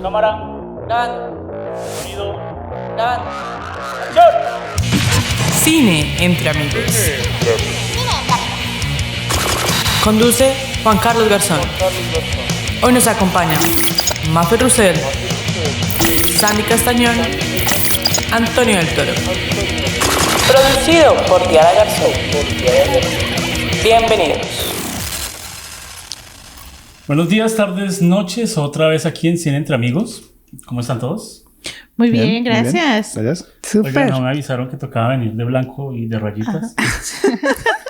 Cámara. Grabando. Sonido. Grabando. ¡Acción! Cine entre amigos. Conduce Juan Carlos Garzón. Hoy nos acompaña Mafe Roussel, Sandy Castañón, Antonio del Toro. Producido por Diana Garzón. Bienvenidos. Buenos días, tardes, noches, otra vez aquí en Cine Entre Amigos. ¿Cómo están todos? Muy bien, gracias. Gracias. Oigan, no me avisaron que tocaba venir de blanco y de rayitas.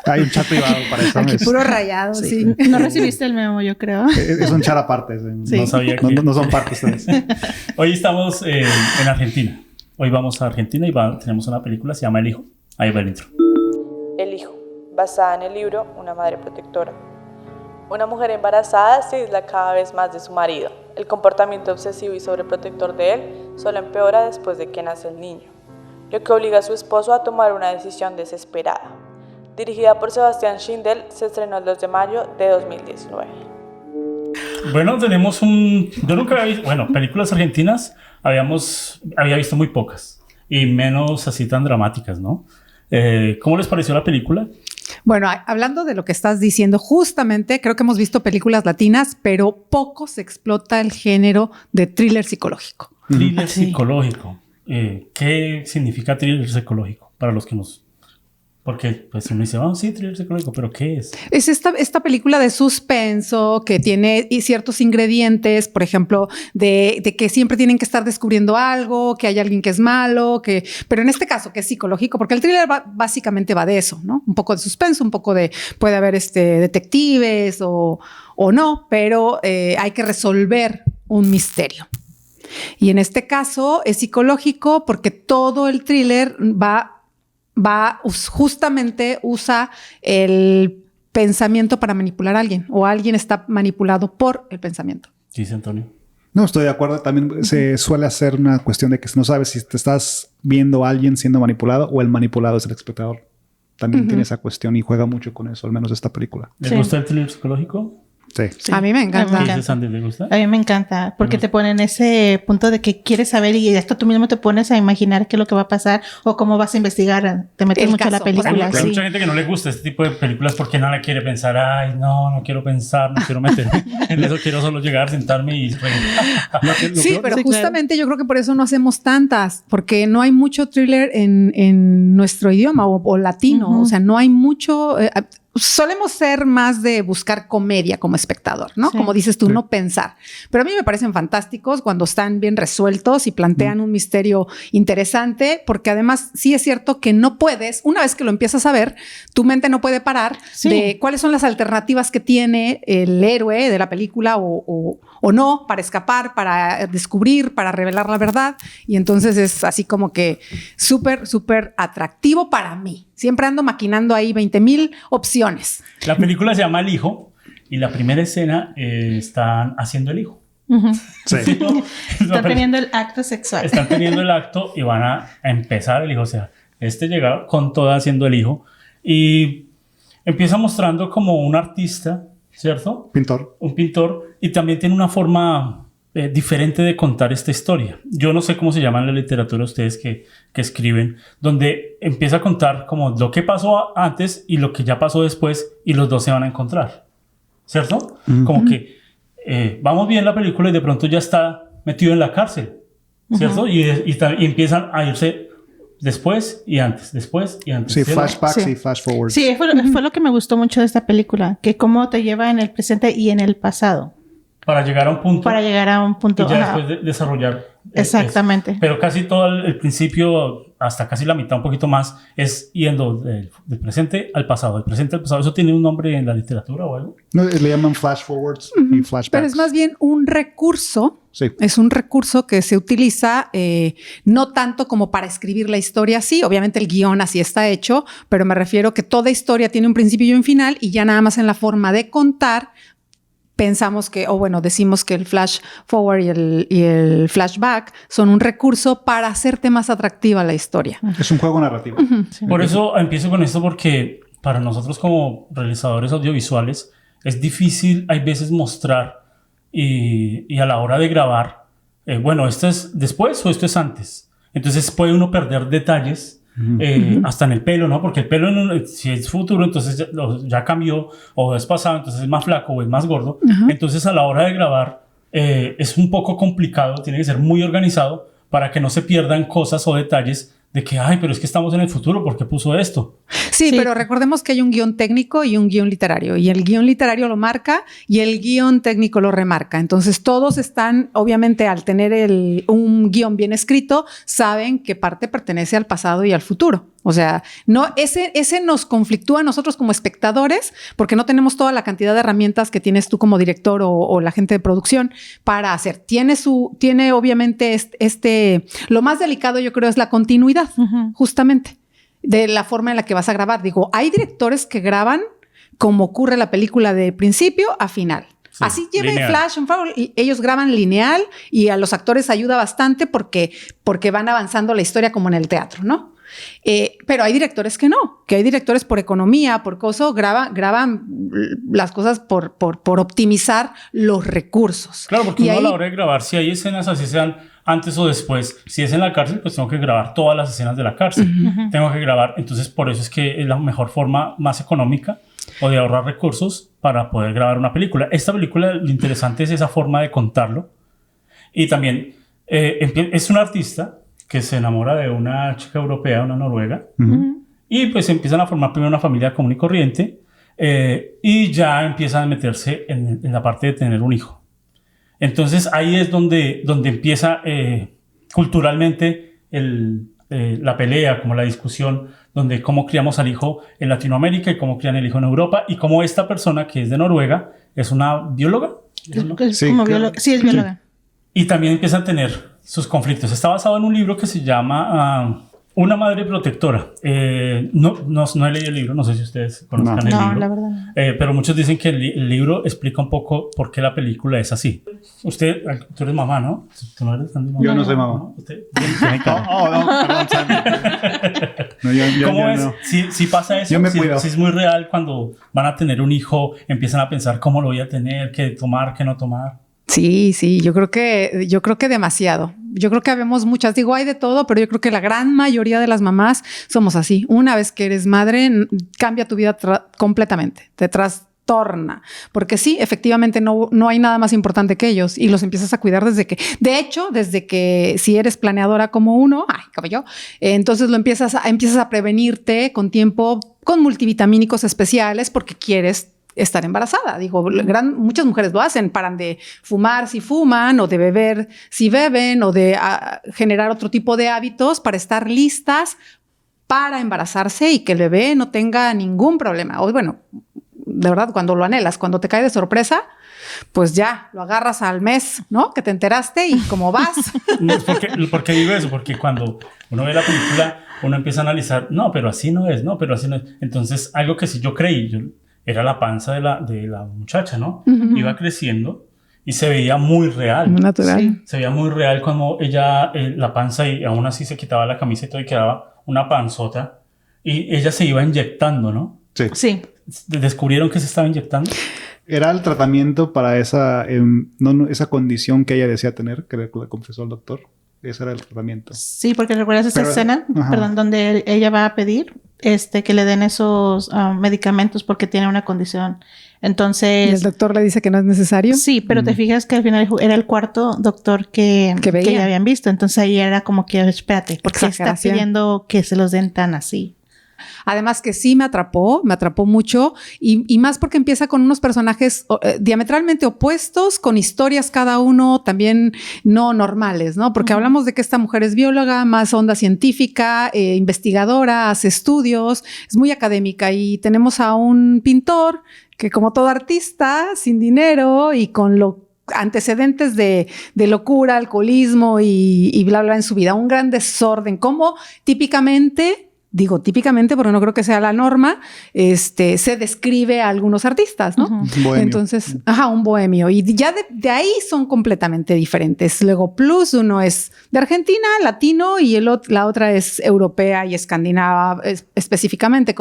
Hay un chat privado para eso. Aquí puro rayado, sí. No recibiste el memo, yo creo. Es un chat aparte. Sí. No sabía que... No son parte ustedes. Hoy estamos en Argentina. Hoy vamos a Argentina y tenemos una película, se llama El Hijo. Ahí va el intro. El hijo, basada en el libro Una madre protectora. Una mujer embarazada se aísla cada vez más de su marido. El comportamiento obsesivo y sobreprotector de él solo empeora después de que nace el niño, lo que obliga a su esposo a tomar una decisión desesperada. Dirigida por Sebastián Schindel, se estrenó el 2 de mayo de 2019. Bueno, tenemos yo nunca había visto... Bueno, películas argentinas había visto muy pocas. Y menos así tan dramáticas, ¿no? ¿Cómo les pareció la película? Bueno, hablando de lo que estás diciendo, justamente creo que hemos visto películas latinas, pero poco se explota el género de thriller psicológico. Thriller psicológico. ¿Qué significa thriller psicológico? Para los que nos... Porque pues uno dice, sí, thriller psicológico, pero ¿qué es? Es esta película de suspenso que tiene ciertos ingredientes, por ejemplo, de que siempre tienen que estar descubriendo algo, que hay alguien que es malo, pero en este caso que es psicológico, porque el thriller básicamente va de eso, ¿no? Un poco de suspenso, un poco de, puede haber detectives o no, pero hay que resolver un misterio. Y en este caso es psicológico porque todo el thriller justamente usa el pensamiento para manipular a alguien o alguien está manipulado por el pensamiento. Dice Antonio. No, estoy de acuerdo. También se suele hacer una cuestión de que no sabes si te estás viendo a alguien siendo manipulado o el manipulado es el espectador. También tiene esa cuestión y juega mucho con eso, al menos esta película. ¿Les gusta el thriller psicológico? Sí. A mí me encanta. ¿Qué dice Sandy? ¿Le gusta? A mí me encanta porque te ponen ese punto de que quieres saber y hasta tú mismo te pones a imaginar qué es lo que va a pasar o cómo vas a investigar. Te metes mucho a la película. Hay mucha gente que no le gusta este tipo de películas porque no le quiere pensar. Ay, no quiero pensar, no quiero meterme en eso. Quiero solo llegar, sentarme y reír. Sí, pero justamente yo creo que por eso no hacemos tantas, porque no hay mucho thriller en nuestro idioma o latino. O sea, no hay mucho... solemos ser más de buscar comedia como espectador, ¿no? Sí. Como dices tú, no pensar. Pero a mí me parecen fantásticos cuando están bien resueltos y plantean un misterio interesante, porque además sí es cierto que no puedes, una vez que lo empiezas a ver, tu mente no puede parar de cuáles son las alternativas que tiene el héroe de la película o no para escapar, para descubrir, para revelar la verdad. Y entonces es así como que súper, súper atractivo para mí. Siempre ando maquinando ahí 20,000 opciones. La película se llama El Hijo y la primera escena están haciendo el hijo. Sí. Están teniendo el acto sexual. Están teniendo el acto y van a empezar el hijo. O sea, llega con toda haciendo el hijo y empieza mostrando como un artista, ¿cierto? Pintor. Un pintor y también tiene una forma... diferente de contar esta historia. Yo no sé cómo se llama en la literatura ustedes que escriben, donde empieza a contar como lo que pasó antes y lo que ya pasó después y los dos se van a encontrar, ¿cierto? Como que vamos bien la película y de pronto ya está metido en la cárcel, ¿cierto? Y empiezan a irse después y antes, después y antes. Sí, flashbacks y flash forwards. Sí, fue lo que me gustó mucho de esta película, que cómo te lleva en el presente y en el pasado. Para llegar a un punto. Y ya después desarrollar. Exactamente. Pero casi todo el principio, hasta casi la mitad, un poquito más, es yendo del presente al pasado. Del presente al pasado. ¿Eso tiene un nombre en la literatura o algo? No, le llaman flash forwards y flashbacks. Pero es más bien un recurso. Sí. Es un recurso que se utiliza no tanto como para escribir la historia. Sí, obviamente el guión así está hecho, pero me refiero que toda historia tiene un principio y un final y ya nada más en la forma de contar pensamos que, decimos que el flash forward y el flashback son un recurso para hacerte más atractiva la historia. Es un juego narrativo. Sí. Por eso empiezo con esto porque para nosotros como realizadores audiovisuales es difícil hay veces mostrar y a la hora de grabar bueno, ¿esto es después o esto es antes? Entonces puede uno perder detalles hasta en el pelo, ¿no? Porque el pelo, si es futuro, entonces ya cambió, o es pasado, entonces es más flaco o es más gordo. Entonces a la hora de grabar es un poco complicado, tiene que ser muy organizado para que no se pierdan cosas o detalles de que, ay, pero es que estamos en el futuro, ¿por qué puso esto? Sí, pero recordemos que hay un guión técnico y un guión literario, y el guión literario lo marca y el guión técnico lo remarca. Entonces todos están, obviamente, al tener un guión bien escrito, saben qué parte pertenece al pasado y al futuro. O sea, no, ese nos conflictúa a nosotros como espectadores porque no tenemos toda la cantidad de herramientas que tienes tú como director o la gente de producción para hacer. Tiene obviamente lo más delicado, yo creo, es la continuidad, justamente, de la forma en la que vas a grabar. Digo, hay directores que graban como ocurre la película de principio a final. Sí, así lleve flash and forward, y ellos graban lineal y a los actores ayuda bastante porque van avanzando la historia como en el teatro, ¿no? Pero hay directores que no, que hay directores por economía, por cosas, graban las cosas por optimizar los recursos. Claro, porque uno a la hora de grabar, si hay escenas así sean antes o después, si es en la cárcel, pues tengo que grabar todas las escenas de la cárcel. Tengo que grabar, entonces por eso es que es la mejor forma más económica o de ahorrar recursos para poder grabar una película. Esta película, lo interesante es esa forma de contarlo. Y también es un artista que se enamora de una chica europea, una noruega, y pues empiezan a formar primero una familia común y corriente, y ya empiezan a meterse en la parte de tener un hijo. Entonces ahí es donde empieza culturalmente la pelea, como la discusión, donde cómo criamos al hijo en Latinoamérica y cómo crían el hijo en Europa, y cómo esta persona que es de Noruega es una bióloga. Sí, es bióloga. Y también empieza a tener sus conflictos. Está basado en un libro que se llama Una madre protectora. No he leído el libro, no sé si ustedes conozcan el libro. No, la verdad no. Pero muchos dicen que el libro explica un poco por qué la película es así. Tú eres mamá, ¿no? ¿Tú no eres mamá? Yo no soy mamá. ¿No? ¿Usted tiene cara? Perdón, Sandy. No, ¿Cómo es? No. Si pasa eso, yo me cuido. Si es muy real cuando van a tener un hijo, empiezan a pensar cómo lo voy a tener, qué tomar, qué no tomar. Sí, yo creo que demasiado. Yo creo que habemos muchas, digo, hay de todo, pero yo creo que la gran mayoría de las mamás somos así. Una vez que eres madre, cambia tu vida completamente, te trastorna. Porque sí, efectivamente no hay nada más importante que ellos y los empiezas a cuidar desde que si eres planeadora como uno, entonces lo empiezas a prevenirte con tiempo, con multivitamínicos especiales porque quieres estar embarazada. Digo, muchas mujeres lo hacen, paran de fumar si fuman o de beber si beben o de generar otro tipo de hábitos para estar listas para embarazarse y que el bebé no tenga ningún problema. O bueno, de verdad, cuando lo anhelas, cuando te cae de sorpresa, pues ya lo agarras al mes, ¿no? Que te enteraste y cómo vas. ¿Por qué digo eso? Porque cuando uno ve la película, uno empieza a analizar, no, pero así no es. Entonces, algo que sí yo creí, era la panza de la muchacha, ¿no? Iba creciendo y se veía muy real. Muy natural. Sí. Se veía muy real cuando ella, la panza, y aún así se quitaba la camisa y todo y quedaba una panzota. Y ella se iba inyectando, ¿no? Sí. ¿Descubrieron que se estaba inyectando? Era el tratamiento para esa condición que ella decía tener, que le confesó el doctor. Ese era el tratamiento. Sí, porque recuerdas esa escena, donde ella va a pedir que le den esos medicamentos porque tiene una condición. Entonces... ¿Y el doctor le dice que no es necesario? Sí, pero te fijas que al final era el cuarto doctor que ya habían visto. Entonces ahí era como que, espérate, ¿por qué está pidiendo que se los den tan así? Además que sí me atrapó mucho y más porque empieza con unos personajes diametralmente opuestos, con historias cada uno también no normales, ¿no? Porque hablamos de que esta mujer es bióloga, más onda científica, investigadora, hace estudios, es muy académica, y tenemos a un pintor que, como todo artista, sin dinero y con antecedentes de locura, alcoholismo y bla, bla en su vida, un gran desorden, como típicamente digo típicamente porque no creo que sea la norma, se describe a algunos artistas, ¿no? Bohemio. Entonces, un bohemio. Y ya de ahí son completamente diferentes. Luego Plus, uno es de Argentina, latino, y la otra es europea y escandinava, específicamente,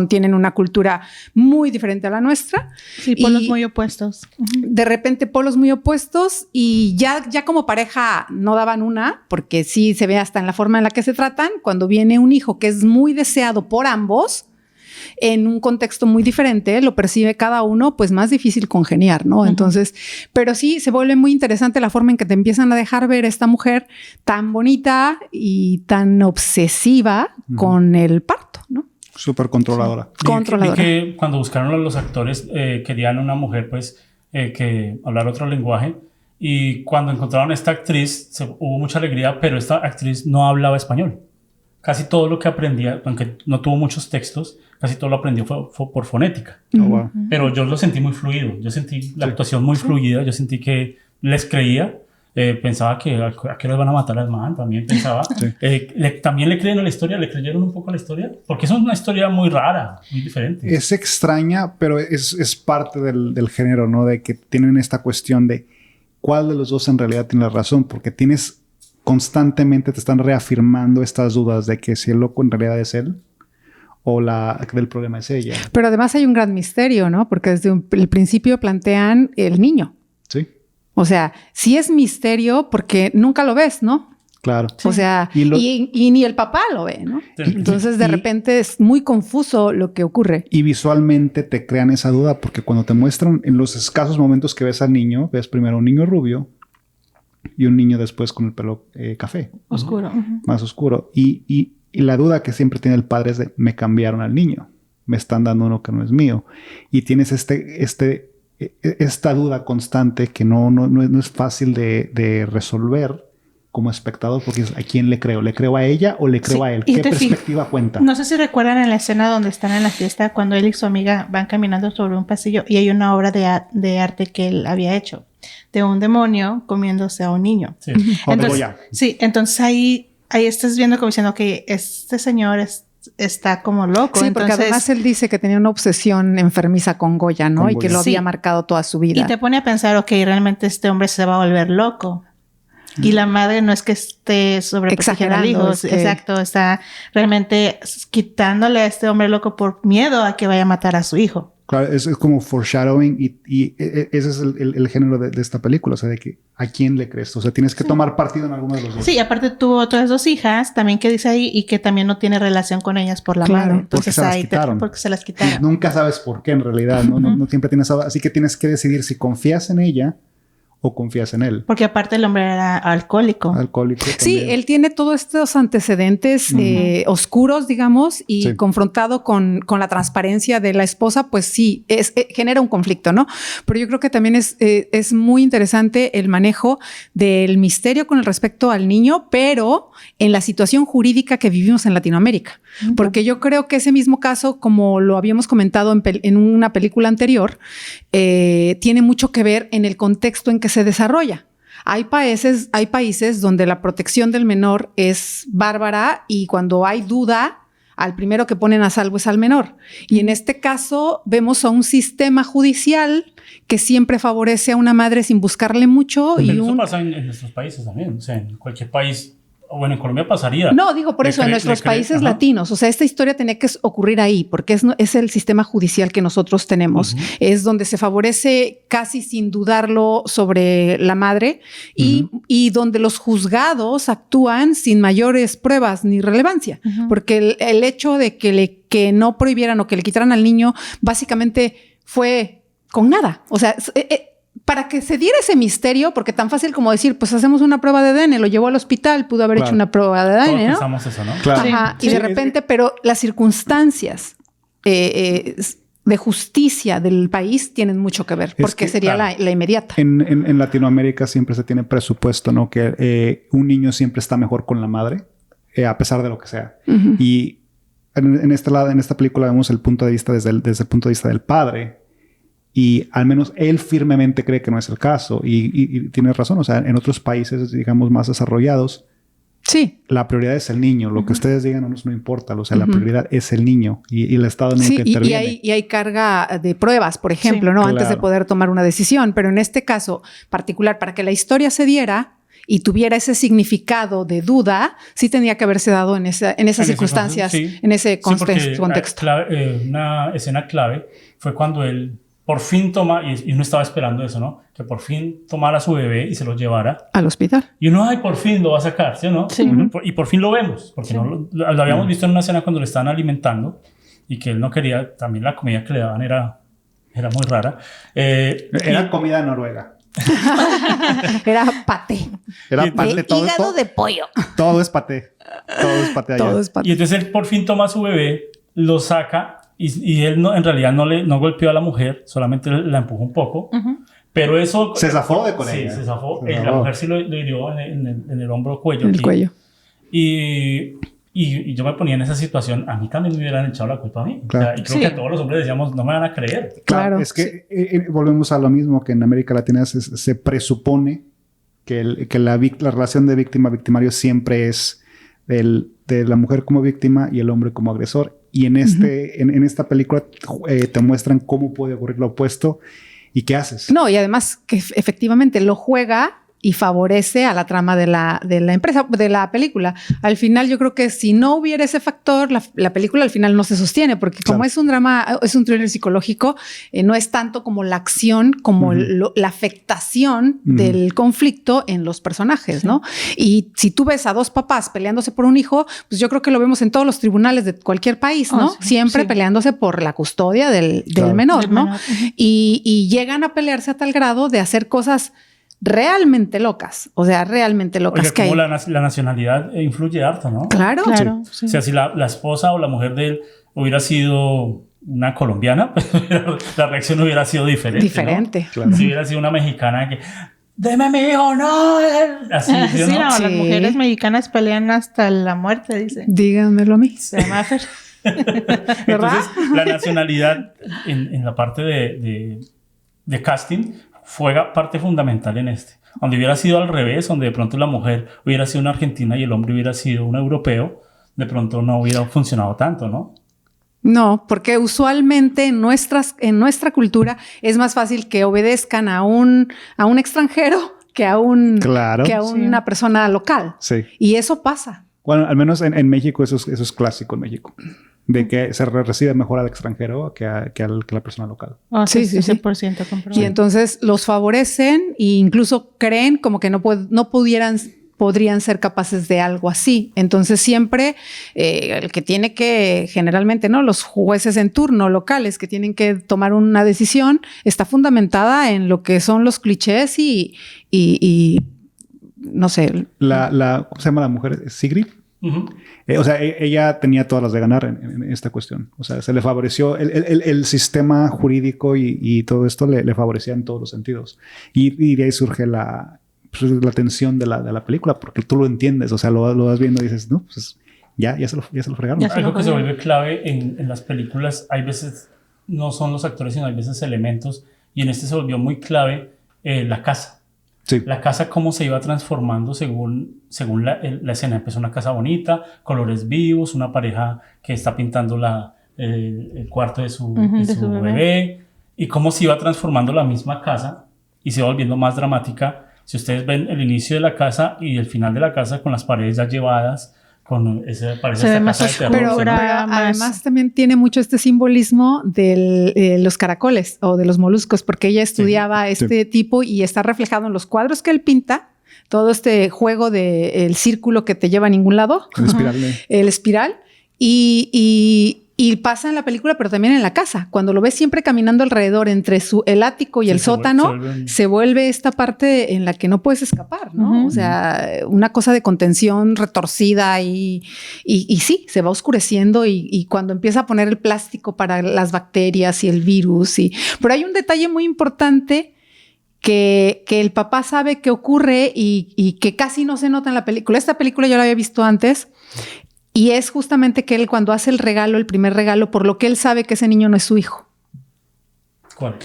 tienen una cultura muy diferente a la nuestra. Sí, polos muy opuestos. De repente polos muy opuestos, y ya como pareja no daban una, porque sí se ve hasta en la forma en la que se tratan, cuando viene un hijo que es muy deseado por ambos, en un contexto muy diferente, lo percibe cada uno, pues más difícil congeniar, ¿no? Entonces, pero sí se vuelve muy interesante la forma en que te empiezan a dejar ver esta mujer tan bonita y tan obsesiva con el parto, ¿no? Súper controladora. Controladora. Vi que cuando buscaron a los actores querían una mujer pues que hablara otro lenguaje, y cuando encontraron a esta actriz hubo mucha alegría, pero esta actriz no hablaba español. Casi todo lo que aprendía, aunque no tuvo muchos textos, casi todo lo aprendió fue por fonética. Oh, wow. Pero yo lo sentí muy fluido. Yo sentí la actuación muy fluida. Yo sentí que les creía. Pensaba que a qué les van a matar al man. También pensaba. También le creen a la historia. ¿Le creyeron un poco a la historia? Porque es una historia muy rara, muy diferente. Es extraña, pero es parte del género, ¿no? De que tienen esta cuestión de cuál de los dos en realidad tiene la razón. Porque constantemente te están reafirmando estas dudas de que si el loco en realidad es él o del problema es ella. Pero además hay un gran misterio, ¿no? Porque desde el principio plantean el niño. Sí. O sea, sí es misterio porque nunca lo ves, ¿no? Claro. O sea, y ni el papá lo ve, ¿no? Sí. Entonces, de repente es muy confuso lo que ocurre. Y visualmente te crean esa duda porque cuando te muestran en los escasos momentos que ves al niño, ves primero un niño rubio y un niño después con el pelo café. Oscuro. Más oscuro. Y la duda que siempre tiene el padre es de, me cambiaron al niño. Me están dando uno que no es mío. Y tienes esta duda constante que no es fácil de resolver como espectador, porque ¿a quién le creo? ¿Le creo a ella o le creo a él? ¿Qué perspectiva cuenta? No sé si recuerdan en la escena donde están en la fiesta, cuando él y su amiga van caminando sobre un pasillo y hay una obra de arte que él había hecho de un demonio comiéndose a un niño. Sí. Entonces ahí estás viendo como diciendo que este señor está como loco. Sí, entonces, porque además él dice que tenía una obsesión enfermiza con Goya, ¿no? Y que lo había marcado toda su vida. Y te pone a pensar, ok, realmente este hombre se va a volver loco. Y la madre no es que esté sobreprotegiendo al hijo. Exacto, está realmente quitándole a este hombre loco por miedo a que vaya a matar a su hijo. Claro, es como foreshadowing y ese es el género de esta película, o sea, de que ¿a quién le crees? O sea, tienes que tomar partido en alguno de los dos. Sí, aparte tuvo otras 2 hijas también que dice ahí y que también no tiene relación con ellas por la madre. Entonces porque se las quitaron. Nunca sabes por qué en realidad, ¿no? No siempre tienes... Así que tienes que decidir si confías en ella o confías en él. Porque aparte el hombre era alcohólico. Sí, él tiene todos estos antecedentes oscuros, digamos, y confrontado con la transparencia de la esposa, pues sí, genera un conflicto, ¿no? Pero yo creo que también es muy interesante el manejo del misterio con respecto al niño, pero en la situación jurídica que vivimos en Latinoamérica. Porque yo creo que ese mismo caso, como lo habíamos comentado en una película anterior, tiene mucho que ver en el contexto en que se desarrolla. Hay países donde la protección del menor es bárbara y cuando hay duda, al primero que ponen a salvo es al menor. Y en este caso vemos a un sistema judicial que siempre favorece a una madre sin buscarle mucho. Pero eso pasa en nuestros países también. O sea, en cualquier país... Bueno, en Colombia pasaría. No, digo por eso, en nuestros países latinos. O sea, esta historia tenía que ocurrir ahí, porque es el sistema judicial que nosotros tenemos. Es donde se favorece casi sin dudarlo sobre la madre y donde los juzgados actúan sin mayores pruebas ni relevancia. Porque el hecho de que no prohibieran o que le quitaran al niño, básicamente fue con nada. O sea... para que se diera ese misterio, porque tan fácil como decir, pues hacemos una prueba de ADN, lo llevó al hospital, pudo haber hecho una prueba de ADN, todos ¿no? pensamos eso, ¿no? Claro. Ajá. Y de repente, pero las circunstancias de justicia del país tienen mucho que ver, porque sería la inmediata. En Latinoamérica siempre se tiene presupuesto, ¿no? Que un niño siempre está mejor con la madre, a pesar de lo que sea. Y en esta película vemos el punto de vista desde el punto de vista del padre. Y al menos él firmemente cree que no es el caso. Y tienes razón. O sea, en otros países, digamos, más desarrollados, Sí. La prioridad es el niño. Lo que ustedes digan no importa. O sea, la prioridad es el niño y el Estado nunca interviene. Y hay carga de pruebas, por ejemplo, ¿no? Claro. Antes de poder tomar una decisión. Pero en este caso particular, para que la historia se diera y tuviera ese significado de duda, sí tendría que haberse dado en esas circunstancias, en ese contexto. Una escena clave fue cuando él por fin toma, y uno estaba esperando eso, ¿no? Que por fin tomara a su bebé y se lo llevara al hospital. Y uno, ay, por fin lo va a sacar, ¿sí o no? Sí. Y por fin lo vemos, porque no lo habíamos visto en una escena cuando le estaban alimentando y que él no quería, también la comida que le daban era muy rara. Era comida noruega. Era paté. Era paté. Todo, hígado de pollo. Todo es paté. Todo es paté allá. Todo es paté. Y entonces él por fin toma a su bebé, lo saca y él en realidad no golpeó a la mujer, solamente la empujó un poco. Pero eso... Se zafó de con ella. Sí, se zafó. La mujer sí lo hirió en el hombro, cuello. En el cuello. Y yo me ponía en esa situación, a mí también me hubieran echado la culpa a mí. Claro. O sea, y creo que a todos los hombres decíamos, no me van a creer. Claro. Es que volvemos a lo mismo que en América Latina se presupone que la relación de víctima-victimario siempre es de la mujer como víctima y el hombre como agresor. Y en esta película te muestran cómo puede ocurrir lo opuesto y qué haces. No, y además que efectivamente lo juega y favorece a la trama de la empresa, de la película. Al final yo creo que si no hubiera ese factor, la película al final no se sostiene, porque como es un drama, es un thriller psicológico, no es tanto como la acción, como la afectación del conflicto en los personajes, ¿no? Y si tú ves a dos papás peleándose por un hijo, pues yo creo que lo vemos en todos los tribunales de cualquier país, ¿no? Siempre peleándose por la custodia del menor, ¿no? Y llegan a pelearse a tal grado de hacer cosas realmente locas, o sea, realmente locas. Oiga, como la nacionalidad influye harto, ¿no? Claro. Sí. O sea, si la esposa o la mujer de él hubiera sido una colombiana, pues la reacción hubiera sido diferente. ¿no? Claro. Si hubiera sido una mexicana que... ¡Deme mi hijo! ¡No! Así, ¿sí, no? Las mujeres mexicanas pelean hasta la muerte, dice. Díganmelo a mí. Mafer. Entonces, la nacionalidad en la parte de casting fue parte fundamental en este. Donde hubiera sido al revés, donde de pronto la mujer hubiera sido una argentina y el hombre hubiera sido un europeo, de pronto no hubiera funcionado tanto, ¿no? No, porque usualmente en nuestra cultura es más fácil que obedezcan a un extranjero que a una persona local. Sí. Y eso pasa. Bueno, al menos en México eso es clásico en México. De que se recibe mejor al extranjero que a la persona local. Oh, sí, 100% comprobado. Y entonces los favorecen e incluso creen como que no podrían ser capaces de algo así. Entonces siempre el que tiene que, generalmente, ¿no? Los jueces en turno locales que tienen que tomar una decisión está fundamentada en lo que son los clichés y no sé. ¿Cómo se llama la mujer? ¿Sigrid? O sea, ella tenía todas las de ganar en esta cuestión. O sea, se le favoreció el sistema jurídico y todo esto le favorecía en todos los sentidos. Y de ahí surge la tensión de la película, porque tú lo entiendes. O sea, lo vas viendo y dices, no, pues ya se lo fregaron. Algo que se vuelve clave en las películas, hay veces no son los actores, sino hay veces elementos. Y en este se volvió muy clave la casa. Sí. La casa cómo se iba transformando según la escena. Empezó una casa bonita, colores vivos, una pareja que está pintando el cuarto de su bebé. Y cómo se iba transformando la misma casa y se iba volviendo más dramática. Si ustedes ven el inicio de la casa y el final de la casa con las paredes ya llevadas, parece esta casa de terror. Pero además también tiene mucho este simbolismo de los caracoles o de los moluscos, porque ella estudiaba tipo y está reflejado en los cuadros que él pinta, todo este juego del círculo que te lleva a ningún lado. El espiral. Y pasa en la película, pero también en la casa. Cuando lo ves siempre caminando alrededor entre el ático y el sótano, se vuelve esta parte en la que no puedes escapar, ¿no? O sea, una cosa de contención retorcida y sí, se va oscureciendo y cuando empieza a poner el plástico para las bacterias y el virus. Pero hay un detalle muy importante que el papá sabe que ocurre y que casi no se nota en la película. Esta película yo la había visto antes. Y es justamente que él cuando hace el primer regalo, por lo que él sabe que ese niño no es su hijo. ¿Cuál?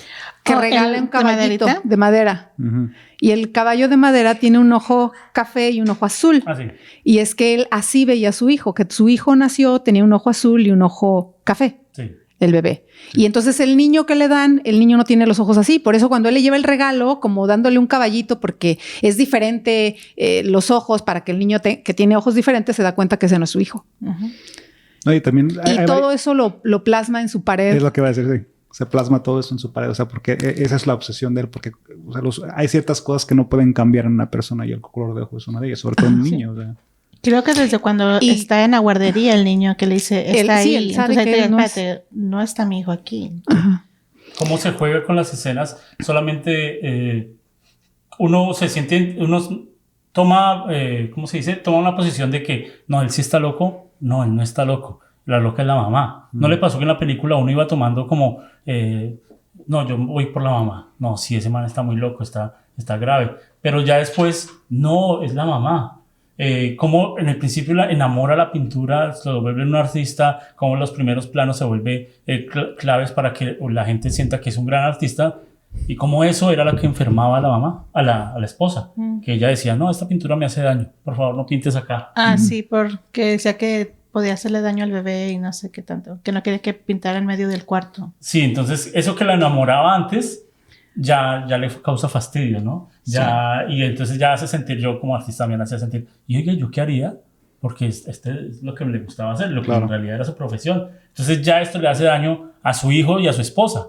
que regala un caballito de madera. Ujú. Y el caballo de madera tiene un ojo café y un ojo azul. Ah, sí. Y es que él así veía a su hijo, que su hijo nació, tenía un ojo azul y un ojo café, Sí. el bebé. Y entonces el niño que le dan, el niño no tiene los ojos así. Por eso cuando él le lleva el regalo, como dándole un caballito, porque es diferente los ojos, para que el niño que tiene ojos diferentes se da cuenta que ese no es su hijo. No, y también... Y todo eso lo plasma en su pared. Es lo que va a decir, sí. Se plasma todo eso en su pared, o sea, porque esa es la obsesión de él, porque o sea, hay ciertas cosas que no pueden cambiar en una persona y el color de ojo es una de ellas, sobre todo en un niño. O sea. Creo que desde cuando está en la guardería el niño que le dice, está ahí, él sabe entonces que él no dice, no está mi hijo aquí. Ajá. Cómo se juega con las escenas, solamente uno se siente, uno toma, ¿cómo se dice? Toma una posición de que, no, él sí está loco, no, él no está loco. La loca es la mamá. ¿No le pasó que en la película uno iba tomando como, no, yo voy por la mamá? No, sí, ese man está muy loco, está grave. Pero ya después, no, es la mamá. Como en el principio la enamora la pintura, se lo vuelve un artista, como los primeros planos se vuelve claves para que la gente sienta que es un gran artista. Y como eso era lo que enfermaba a la mamá, a la esposa, que ella decía, no, esta pintura me hace daño, por favor no pintes acá. Ah, sí, porque decía que podía hacerle daño al bebé y no sé qué tanto, que no quería que pintara en medio del cuarto. Sí, entonces eso que la enamoraba antes ya le causa fastidio, ¿no? Ya, sí. Y entonces ya hace sentir, yo como artista también hace sentir, y oye, ¿yo qué haría? Porque este es lo que le gustaba hacer, lo que en realidad era su profesión. Entonces ya esto le hace daño a su hijo y a su esposa.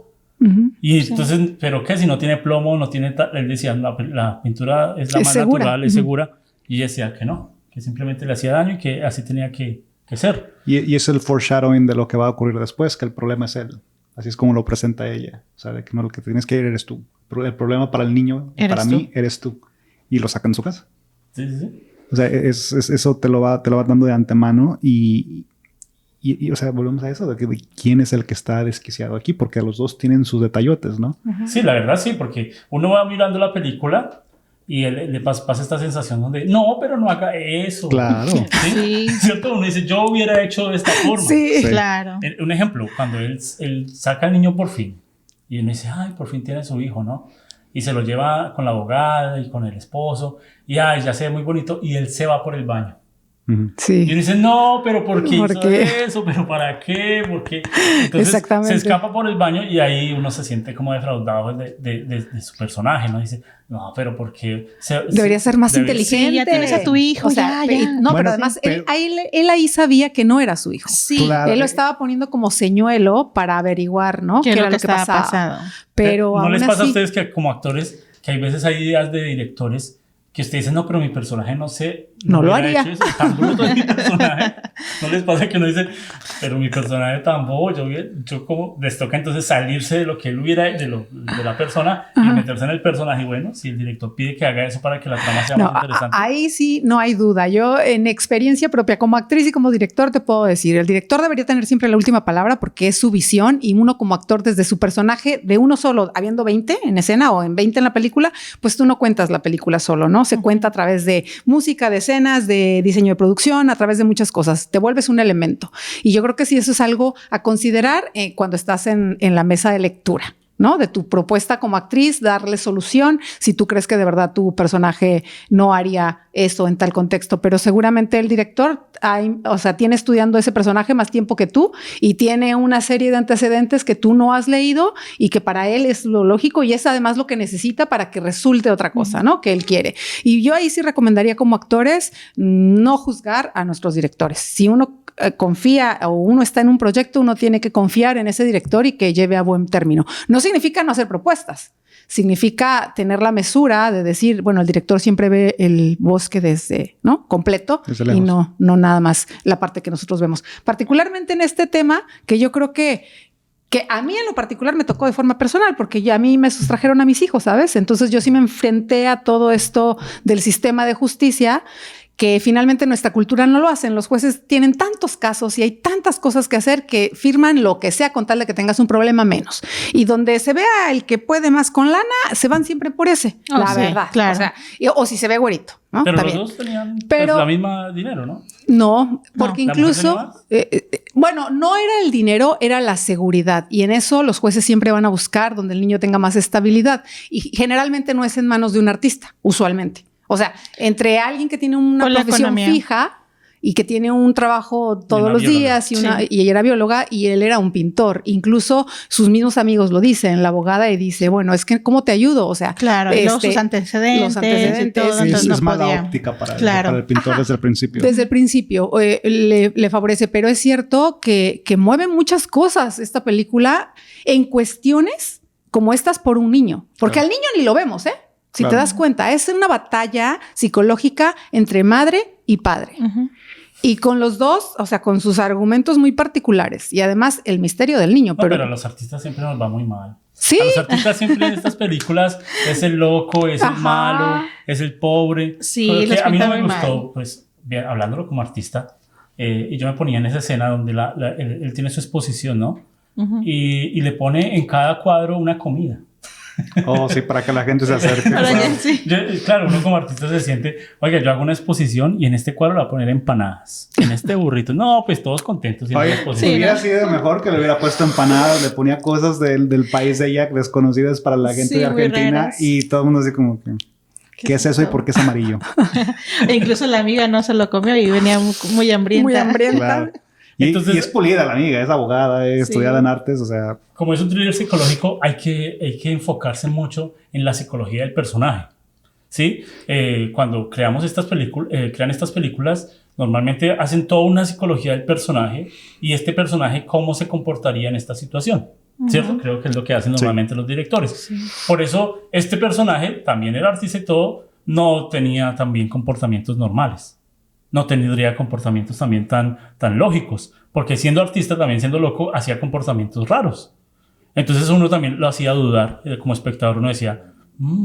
Y entonces, ¿pero qué? Si no tiene plomo, no tiene... Él decía, la pintura es la más segura. natural, es segura. Y ella decía que no, que simplemente le hacía daño y que así tenía que ser. Y es el foreshadowing de lo que va a ocurrir después, que el problema es él. Así es como lo presenta ella. O sea, de que no, lo que tienes que ir eres tú. El problema para el niño, para mí, eres tú. Y lo sacan de su casa. Sí, sí, sí. O sea, eso te lo va dando de antemano y, o sea, volvemos a eso, de quién es el que está desquiciado aquí, porque los dos tienen sus detallotes, ¿no? Sí, la verdad sí, porque uno va mirando la película y le pasa esta sensación donde, no, pero no haga eso. Claro. ¿Sí? ¿Cierto? Uno dice, yo hubiera hecho de esta forma. Sí, claro. Un ejemplo, cuando él saca al niño por fin y uno dice, ay, por fin tiene su hijo, ¿no? Y se lo lleva con la abogada y con el esposo y ay, ya se ve muy bonito y él se va por el baño. Sí. Y uno dice, no, pero ¿por qué hizo eso? ¿Pero para qué? ¿Por qué? Entonces se escapa por el baño y ahí uno se siente como defraudado de su personaje, ¿no? Dice, no, pero ¿por qué? Debería ser más inteligente. Sí, ya tienes a tu hijo, o sea, ya. No, bueno, pero además él ahí sabía que no era su hijo. Sí. Claro. Él lo estaba poniendo como señuelo para averiguar, ¿no? ¿Qué era lo que estaba pasaba? pasando? Pero ¿no les pasa así, a ustedes que como actores, que hay veces hay ideas de directores que ustedes dicen, no, pero mi personaje no lo haría. Hecho eso, tan bruto es mi personaje. ¿No les pasa que uno dice, pero mi personaje tan bobo, yo como les toca entonces salirse de lo que él hubiera, de la persona y meterse en el personaje? Y bueno, si el director pide que haga eso para que la trama sea más interesante. Ahí sí no hay duda. Yo en experiencia propia como actriz y como director te puedo decir, el director debería tener siempre la última palabra porque es su visión y uno como actor desde su personaje de uno solo, habiendo 20 en escena o en 20 en la película, pues tú no cuentas la película solo, ¿no? Se cuenta a través de música, de escenas, de diseño de producción, a través de muchas cosas. Te vuelves un elemento. Y yo creo que sí, eso es algo a considerar cuando estás en la mesa de lectura, ¿no? De tu propuesta como actriz, darle solución si tú crees que de verdad tu personaje no haría eso en tal contexto, pero seguramente el director tiene estudiando ese personaje más tiempo que tú y tiene una serie de antecedentes que tú no has leído y que para él es lo lógico y es además lo que necesita para que resulte otra cosa, ¿no? Que él quiere. Y yo ahí sí recomendaría como actores no juzgar a nuestros directores. Si uno confía o uno está en un proyecto, uno tiene que confiar en ese director y que lleve a buen término. No significa no hacer propuestas. Significa tener la mesura de decir, bueno, el director siempre ve el bosque desde, ¿no? Completo y no nada más la parte que nosotros vemos. Particularmente en este tema, que yo creo que a mí en lo particular me tocó de forma personal, porque ya a mí me sustrajeron a mis hijos, ¿sabes? Entonces yo sí me enfrenté a todo esto del sistema de justicia que finalmente nuestra cultura no lo hacen. Los jueces tienen tantos casos y hay tantas cosas que hacer que firman lo que sea con tal de que tengas un problema menos. Y donde se vea el que puede más con lana, se van siempre por ese, la verdad. Claro. O sea, o si se ve güerito, ¿no? Pero está los bien. dos tenían la misma dinero, ¿no? No, porque incluso Bueno, no era el dinero, era la seguridad. Y en eso los jueces siempre van a buscar donde el niño tenga más estabilidad. Y generalmente no es en manos de un artista, usualmente. O sea, entre alguien que tiene una profesión fija y que tiene un trabajo todos los días y ella era bióloga y él era un pintor. Incluso sus mismos amigos lo dicen, la abogada, y dice, bueno, es que ¿cómo te ayudo? O sea, claro, sus antecedentes y todo. Sí, es mala óptica para el pintor desde el principio. Desde el principio le favorece, pero es cierto que mueve muchas cosas esta película en cuestiones como estas por un niño. Porque al niño ni lo vemos, ¿eh? Si te das cuenta, es una batalla psicológica entre madre y padre. Y con los dos, o sea, con sus argumentos muy particulares. Y además, el misterio del niño. No, pero a los artistas siempre nos va muy mal. Sí. A los artistas siempre en estas películas es el loco, es el malo, es el pobre. Sí, a mí no me gustó, pues, bien, hablándolo como artista, y yo me ponía en esa escena donde él tiene su exposición, ¿no? Y le pone en cada cuadro una comida. Oh, sí, para que la gente se acerque. Claro, uno como artista se siente, oiga, yo hago una exposición y en este cuadro le voy a poner empanadas, en este burrito. No, pues todos contentos. Oye, hubiera sido mejor que le hubiera puesto empanadas, le ponía cosas del país de ella desconocidas para la gente de Argentina y todo el mundo así como que... ¿Qué es eso y por qué es amarillo? E incluso la amiga no se lo comió y venía muy hambrienta. Muy hambrienta. Claro. Entonces, y es pulida la amiga, es abogada, es estudiada en artes, o sea... Como es un thriller psicológico, hay que enfocarse mucho en la psicología del personaje, ¿sí? Cuando crean estas películas, normalmente hacen toda una psicología del personaje y este personaje cómo se comportaría en esta situación, ¿cierto? Creo que es lo que hacen normalmente los directores. Sí. Por eso, este personaje, también era artista y todo, no tenía también comportamientos normales. No tendría comportamientos también tan lógicos, porque siendo artista, también siendo loco, hacía comportamientos raros. Entonces uno también lo hacía dudar, como espectador uno decía,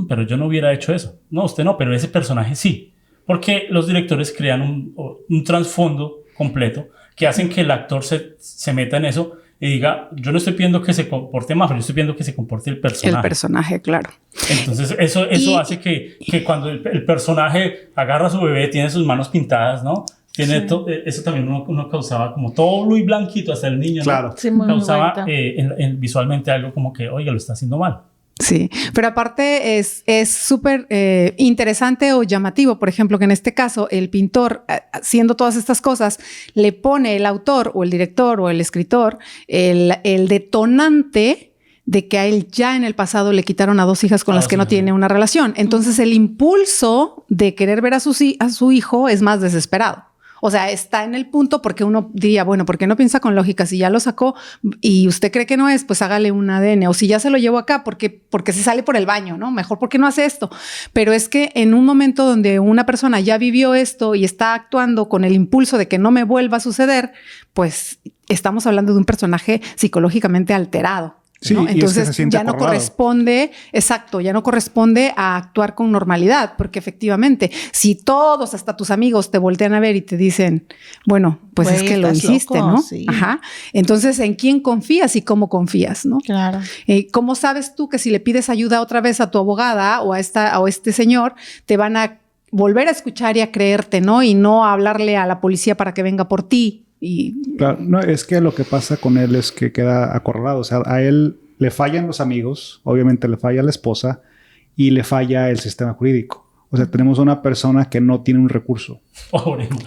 pero yo no hubiera hecho eso. No, usted no, pero ese personaje sí. Porque los directores crean un trasfondo completo que hacen que el actor se meta en eso y diga, yo no estoy pidiendo que se comporte más, pero yo estoy pidiendo que se comporte el personaje. El personaje, claro. Entonces eso hace que cuando el personaje agarra a su bebé, tiene sus manos pintadas, ¿no? Tiene eso también uno causaba como todo muy blanquito, hasta el niño, claro. ¿no? Sí, muy causaba visualmente algo como que, oiga, lo está haciendo mal. Sí, pero aparte es súper interesante o llamativo, por ejemplo, que en este caso el pintor, haciendo todas estas cosas, le pone el autor o el director o el escritor el detonante de que a él ya en el pasado le quitaron a 2 hijas con las que no tiene una relación. Entonces el impulso de querer ver a su hijo es más desesperado. O sea, está en el punto porque uno diría, bueno, ¿por qué no piensa con lógica? Si ya lo sacó y usted cree que no es, pues hágale un ADN. O si ya se lo llevo acá porque se sale por el baño, ¿no? Mejor porque no hace esto. Pero es que en un momento donde una persona ya vivió esto y está actuando con el impulso de que no me vuelva a suceder, pues estamos hablando de un personaje psicológicamente alterado. Sí, ¿no? Entonces se ya no corresponde, ya no corresponde a actuar con normalidad, porque efectivamente, si todos, hasta tus amigos, te voltean a ver y te dicen, bueno, pues es que lo hiciste, loco, ¿no? Sí. Ajá. Entonces, ¿en quién confías y cómo confías, no? Claro. ¿Cómo sabes tú que si le pides ayuda otra vez a tu abogada o a este señor, te van a volver a escuchar y a creerte, ¿no? Y no a hablarle a la policía para que venga por ti. Claro, no, es que lo que pasa con él es que queda acorralado. O sea, a él le fallan los amigos, obviamente le falla la esposa y le falla el sistema jurídico. O sea, tenemos una persona que no tiene un recurso.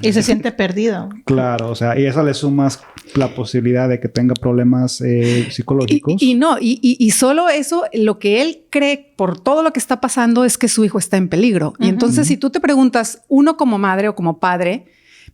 Y se siente perdido. Claro, o sea, y eso le sumas la posibilidad de que tenga problemas psicológicos. Y solo eso, lo que él cree por todo lo que está pasando es que su hijo está en peligro. Y entonces, si tú te preguntas, uno como madre o como padre,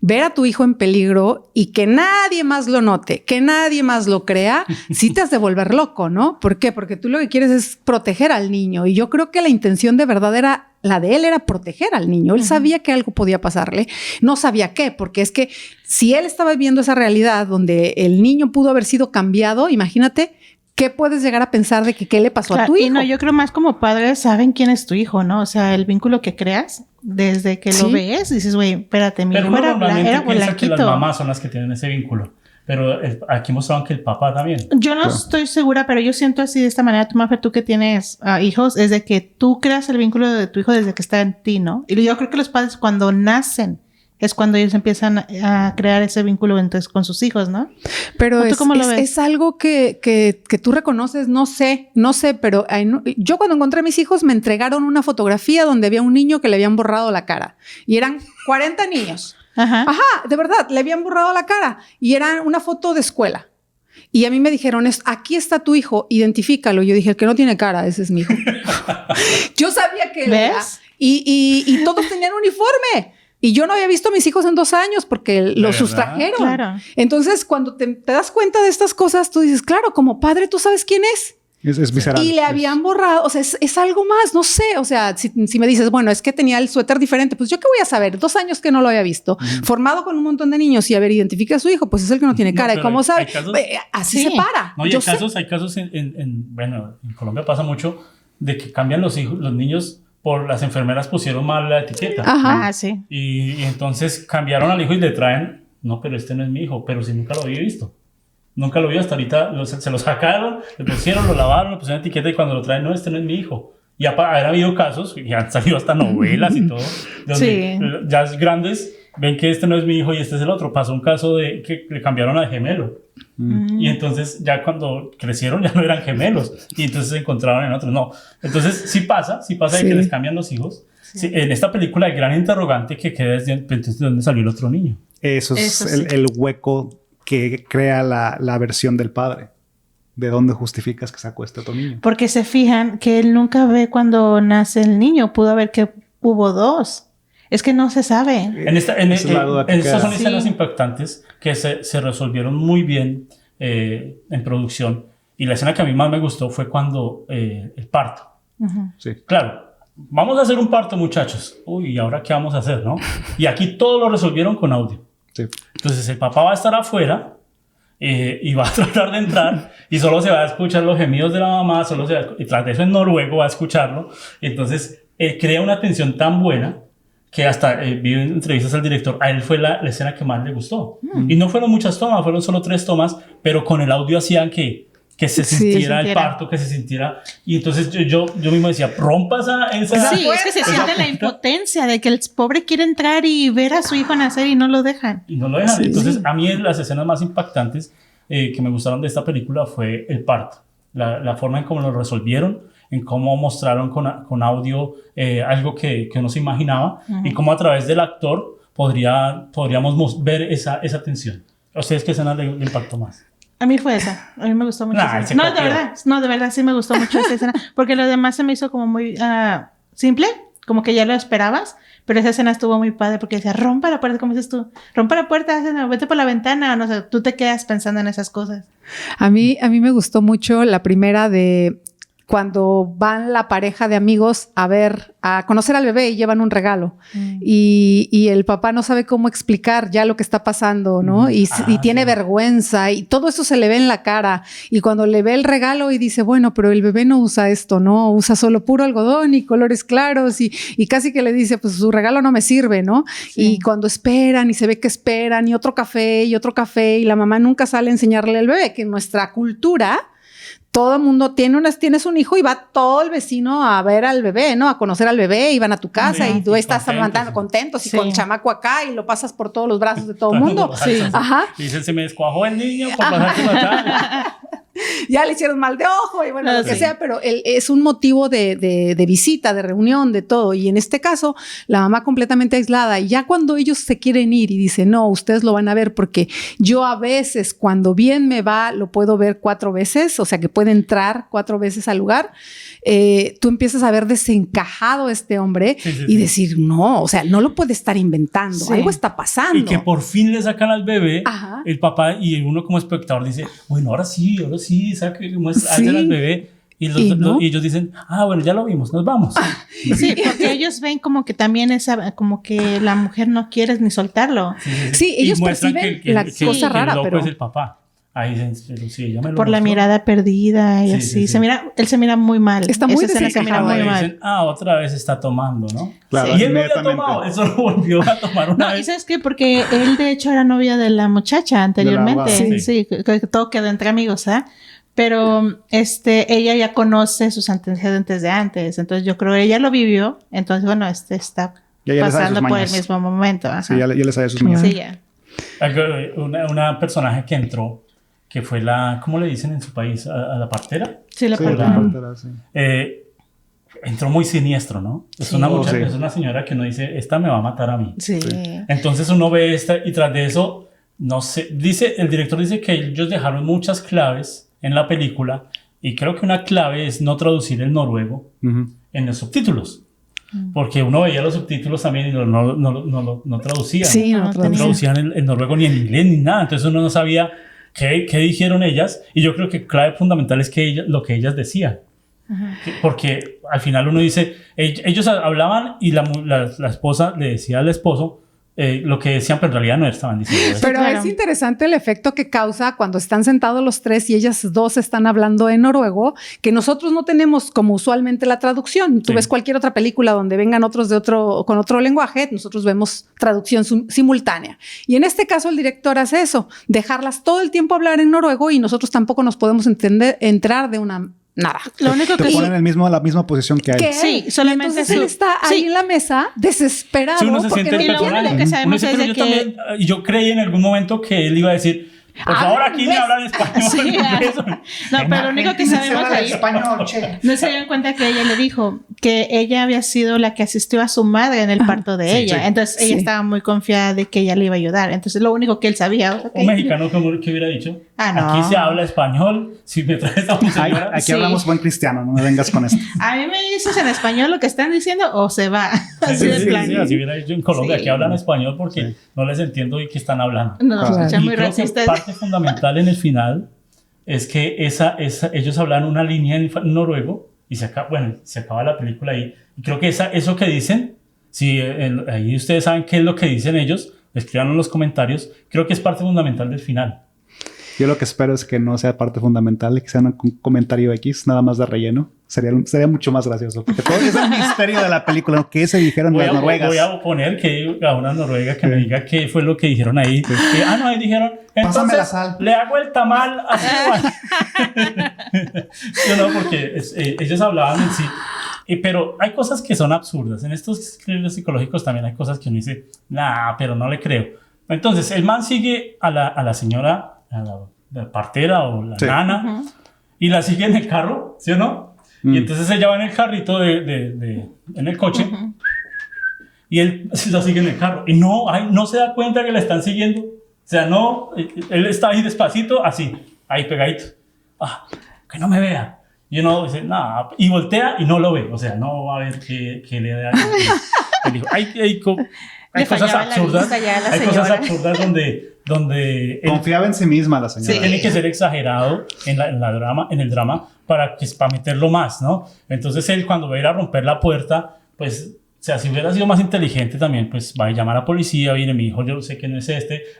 ver a tu hijo en peligro y que nadie más lo note, que nadie más lo crea, sí te has de volver loco, ¿no? ¿Por qué? Porque tú lo que quieres es proteger al niño. Y yo creo que la intención de verdad la de él era proteger al niño. Él sabía que algo podía pasarle, no sabía qué, porque es que si él estaba viviendo esa realidad donde el niño pudo haber sido cambiado, imagínate, ¿qué puedes llegar a pensar de que qué le pasó a tu hijo? Y no, yo creo más como padres saben quién es tu hijo, ¿no? O sea, el vínculo que creas desde que lo ves, dices, güey, espérate, mi hijo era blanquito. Que las mamás son las que tienen ese vínculo. Pero aquí mostraban que el papá también. Yo no estoy segura, pero yo siento así de esta manera, Mafer, tú que tienes hijos, es de que tú creas el vínculo de tu hijo desde que está en ti, ¿no? Y yo creo que los padres cuando nacen es cuando ellos empiezan a crear ese vínculo entonces con sus hijos, ¿no? Pero ¿tú cómo lo ves? Es algo que tú reconoces, no sé, pero yo cuando encontré a mis hijos me entregaron una fotografía donde había un niño que le habían borrado la cara y eran 40 niños. Ajá, de verdad, le habían borrado la cara y era una foto de escuela. Y a mí me dijeron, aquí está tu hijo, identifícalo. Yo dije, el que no tiene cara, ese es mi hijo. Yo sabía que ¿ves? Y todos tenían uniforme. Y yo no había visto a mis hijos en 2 años porque los sustrajeron. Claro. Entonces, cuando te das cuenta de estas cosas, tú dices, claro, como padre, tú sabes quién es. Es visceral. Y le habían borrado, o sea, es algo más, no sé, o sea, si me dices, bueno, es que tenía el suéter diferente, pues yo qué voy a saber, 2 años que no lo había visto, formado con un montón de niños y a ver, identifica a su hijo, pues es el que no tiene cara, y cómo sabe, así se para. No, y hay casos bueno, en Colombia pasa mucho de que cambian los niños por las enfermeras pusieron mal la etiqueta. Ajá. Sí. Y entonces cambiaron al hijo y le traen, no, pero este no es mi hijo, pero si nunca lo había visto. Nunca lo vio hasta ahorita, se lo sacaron, le pusieron, lo lavaron, le pusieron etiqueta y cuando lo traen, no, este no es mi hijo. Y ha habido casos, y han salido hasta novelas y todo, donde ya grandes ven que este no es mi hijo y este es el otro. Pasó un caso de que le cambiaron al gemelo. Y entonces ya cuando crecieron ya no eran gemelos y entonces se encontraron en otros. No, entonces sí pasa de que les cambian los hijos. Sí, en esta película el gran interrogante que queda es de dónde salió el otro niño. Eso es el hueco que crea la versión del padre. ¿De dónde justificas que sacó este otro niño? Porque se fijan que él nunca ve cuando nace el niño. Pudo haber que hubo 2. Es que no se sabe. Estas son escenas impactantes que se resolvieron muy bien en producción. Y la escena que a mí más me gustó fue cuando el parto. Sí. Claro, vamos a hacer un parto, muchachos. Uy, ¿y ahora qué vamos a hacer, no? Y aquí todo lo resolvieron con audio. Sí. Entonces el papá va a estar afuera y va a tratar de entrar y solo se va a escuchar los gemidos de la mamá, y tras de eso en noruego va a escucharlo. Entonces crea una tensión tan buena que hasta vi en entrevistas al director, a él fue la escena que más le gustó. Y no fueron muchas tomas, fueron solo 3 tomas, pero con el audio hacían que se sintiera el parto, que se sintiera. Y entonces yo mismo decía, rompa esa sí, es que se siente la impotencia de que el pobre quiere entrar y ver a su hijo nacer y no lo dejan. Sí, entonces, a mí las escenas más impactantes que me gustaron de esta película fue el parto. La forma en cómo lo resolvieron, en cómo mostraron con audio algo que no se imaginaba y cómo a través del actor podríamos ver esa tensión. ¿A ustedes qué escena le impactó más? A mí fue esa. A mí me gustó mucho. De verdad sí me gustó mucho esa escena. Porque lo demás se me hizo como muy simple, como que ya lo esperabas. Pero esa escena estuvo muy padre porque decía, rompa la puerta, como dices tú. Rompa la puerta, vete por la ventana. No sé, tú te quedas pensando en esas cosas. A mí me gustó mucho la primera de cuando van la pareja de amigos a conocer al bebé y llevan un regalo. Y el papá no sabe cómo explicar ya lo que está pasando, ¿no? Y tiene vergüenza y todo eso se le ve en la cara. Y cuando le ve el regalo y dice, bueno, pero el bebé no usa esto, ¿no? Usa solo puro algodón y colores claros y casi que le dice, pues su regalo no me sirve, ¿no? Sí. Y cuando esperan y se ve que esperan y otro café y la mamá nunca sale a enseñarle al bebé, que en nuestra cultura todo el mundo tienes un hijo y va todo el vecino a ver al bebé, ¿no? A conocer al bebé y van a tu casa y tú estás amamantando contentos y con el chamaco acá y lo pasas por todos los brazos de todo el mundo. Sí. Ajá. Dicen, se me descuajó el niño por pasarte acá. Ya le hicieron mal de ojo y bueno, lo que sea, pero es un motivo de visita, de reunión, de todo. Y en este caso, la mamá completamente aislada. Y ya cuando ellos se quieren ir y dicen, no, ustedes lo van a ver porque yo a veces, cuando bien me va, lo puedo ver 4 veces, o sea, que puede entrar 4 veces al lugar. Tú empiezas a ver desencajado a este hombre y decir, no, o sea, no lo puede estar inventando. Algo está pasando. Y que por fin le sacan al bebé, el papá y uno como espectador dice, bueno, ahora sí, saquen al bebé. Y ellos dicen, bueno, ya lo vimos, nos vamos. Sí, porque ellos ven como que también como que la mujer no quiere ni soltarlo. Sí, ellos perciben la cosa rara, el loco pero es el papá. Ahí sí, ya me lo por la mirada perdida y así. Él se mira muy mal. Está muy desencajado. Dicen, otra vez está tomando, ¿no? Claro, y él no había tomado, eso lo volvió a tomar una vez. ¿Y sabes qué? Porque él de hecho era novia de la muchacha anteriormente. Sí, que todo quedó entre amigos, Pero ella ya conoce sus antecedentes de antes. Entonces yo creo que ella lo vivió. Entonces, bueno, está pasando por el mismo momento. Ajá. Sí, ya les sabía sus mañas. Sí, ya. Una personaje que entró, que fue ¿cómo le dicen en su país? ¿A la partera? Sí, la partera, sí. Entró muy siniestro, ¿no? Es una muchacha, es una señora que uno dice, esta me va a matar a mí. Sí. Entonces uno ve esta y tras de eso, no sé, el director dice que ellos dejaron muchas claves en la película y creo que una clave es no traducir el noruego en los subtítulos. Porque uno veía los subtítulos también y no traducían. Sí, no traducían el noruego ni en inglés ni nada. Entonces uno no sabía qué dijeron ellas. Y yo creo que clave fundamental es lo que ellas decían. Porque al final uno dice, ellos hablaban y la esposa le decía al esposo lo que decían, pero en realidad no estaban diciendo eso. Pero es interesante el efecto que causa cuando están sentados los tres y ellas dos están hablando en noruego, que nosotros no tenemos como usualmente la traducción. Tú ves cualquier otra película donde vengan otros con otro lenguaje, nosotros vemos traducción simultánea. Y en este caso el director hace eso, dejarlas todo el tiempo hablar en noruego y nosotros tampoco nos podemos entrar de una... Nada. Lo único que ponen la misma posición que hay. Sí, solamente entonces él está ahí en la mesa desesperado. Sí, uno se siente y lo único que sabemos es de que... yo creí en algún momento que él iba a decir, por favor, aquí me hablan español. Sí, no, pero lo único que sabemos de ahí... No se dieron cuenta que ella le dijo que ella había sido la que asistió a su madre en el parto de ella. Sí. Entonces ella estaba muy confiada de que ella le iba a ayudar. Entonces lo único que él sabía... Un mexicano que hubiera dicho, no. Aquí se habla español, si me traes a un señora... Aquí hablamos buen cristiano, no me vengas con esto. A mí me dices en español lo que están diciendo o se va. Así de plan. Sí, así hubiera dicho en Colombia, que hablan español porque no les entiendo y qué están hablando. No, escuchan muy racistas. Parte fundamental en el final es que ellos hablan una línea en noruego y se acaba la película ahí. Y creo que eso que dicen, si ahí ustedes saben qué es lo que dicen ellos, escriban en los comentarios, creo que es parte fundamental del final. Yo lo que espero es que no sea parte fundamental, que sea un comentario X, nada más de relleno. Sería mucho más gracioso, porque todo es el misterio de la película, que se dijeron las noruegas. Voy a poner a una noruega que me diga qué fue lo que dijeron ahí. No, ahí dijeron, pásame la sal. Le hago el tamal así Yo no, porque ellos hablaban en sí. Pero hay cosas que son absurdas. En estos libros psicológicos también hay cosas que uno dice, pero no le creo. Entonces, el man sigue a la señora, a la partera o la nana, y la sigue en el carro, ¿sí o no? Y entonces ella va en el carrito en el coche, y él la sigue en el carro, y no se da cuenta que la están siguiendo. O sea, no, él está ahí despacito, así, ahí pegadito. Que no me vea. Y uno dice, y voltea y no lo ve. O sea, no va a ver que le da el hijo. Hay cosas absurdas. Hay cosas absurdas donde confiaba en sí misma la señora. Sí, tiene que ser exagerado en el drama para meterlo más, ¿no? Entonces él, cuando va a ir a romper la puerta, pues, o sea, si hubiera sido más inteligente también, pues va a llamar a la policía, viene mi hijo, yo sé que no es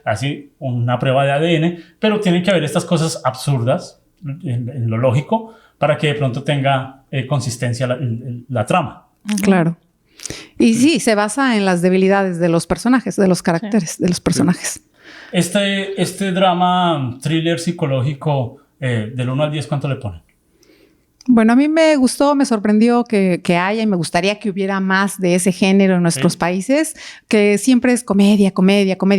así una prueba de ADN, pero tienen que haber estas cosas absurdas en lo lógico para que de pronto tenga consistencia la trama. Claro. Y sí, se basa en las debilidades de los personajes, de los caracteres de los personajes. Este drama, thriller psicológico, del 1 al 10, ¿cuánto le ponen? Bueno, a mí me gustó, me sorprendió que haya y me gustaría que hubiera más de ese género en nuestros países, que siempre es comedia.